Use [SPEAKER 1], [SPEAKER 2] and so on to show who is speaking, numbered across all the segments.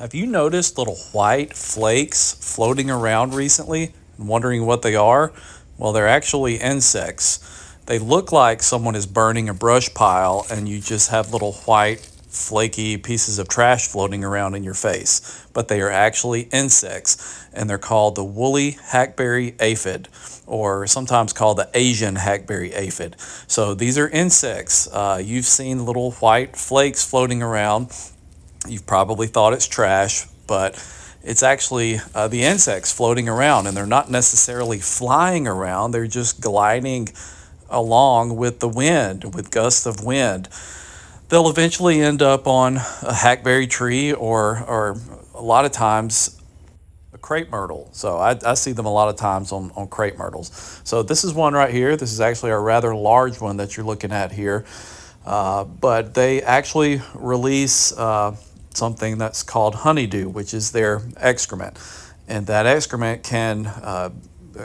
[SPEAKER 1] Have you noticed little white flakes floating around recently and wondering what they are? Well, they're actually insects. They look like someone is burning a brush pile and you just have little white, flaky pieces of trash floating around in your face. But they are actually insects, and they're called the woolly hackberry aphid, or sometimes called the Asian hackberry aphid. So these are insects. You've seen little white flakes floating around. You've probably thought it's trash, but it's actually the insects floating around, and they're not necessarily flying around. They're just gliding along with the wind, with gusts of wind. They'll eventually end up on a hackberry tree or a lot of times a crepe myrtle. So I see them a lot of times on crepe myrtles. So this is one right here. This is actually a rather large one that you're looking at here. But they actually release something that's called honeydew, which is their excrement. And that excrement can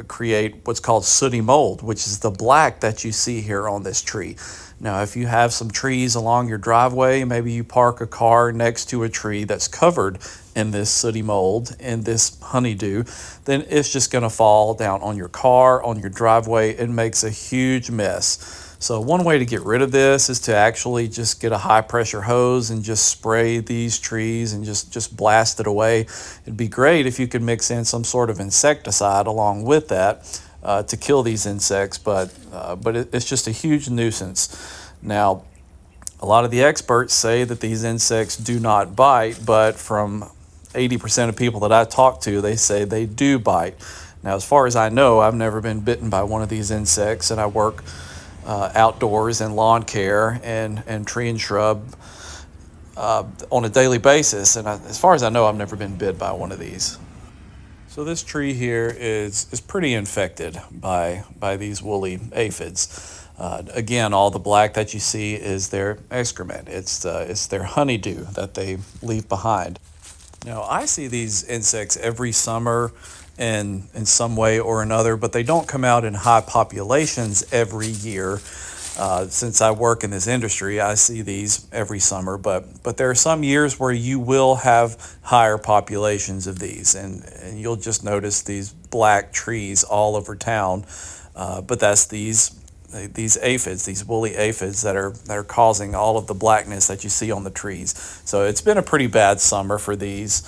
[SPEAKER 1] create what's called sooty mold, which is the black that you see here on this tree. Now, if you have some trees along your driveway, maybe you park a car next to a tree that's covered in this sooty mold, in this honeydew, then it's just going to fall down on your car, on your driveway. It makes a huge mess. So one way to get rid of this is to actually just get a high pressure hose and just spray these trees and just blast it away. It'd be great if you could mix in some sort of insecticide along with that to kill these insects, but it's just a huge nuisance. Now, a lot of the experts say that these insects do not bite, but from 80% of people that I talk to, they say they do bite. Now, as far as I know, I've never been bitten by one of these insects, and I work outdoors in lawn care and tree and shrub on a daily basis. And as far as I know, I've never been bit by one of these. So this tree here is pretty infected by these woolly aphids. Again, all the black that you see is their excrement. It's their honeydew that they leave behind. Now, I see these insects every summer in some way or another, but they don't come out in high populations every year. Since I work in this industry, I see these every summer, but there are some years where you will have higher populations of these, and you'll just notice these black trees all over town. But that's these aphids, these woolly aphids that are causing all of the blackness that you see on the trees. So it's been a pretty bad summer for these.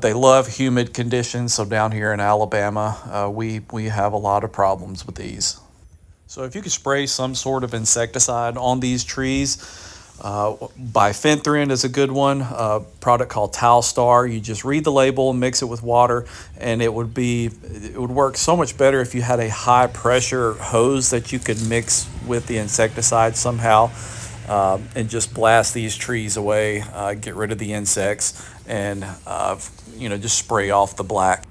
[SPEAKER 1] They love humid conditions, so down here in Alabama, we have a lot of problems with these. So if you could spray some sort of insecticide on these trees, bifenthrin is a good one, a product called Talstar. You just read the label, mix it with water, and it would work so much better if you had a high pressure hose that you could mix with the insecticide somehow. And just blast these trees away, get rid of the insects, and just spray off the black.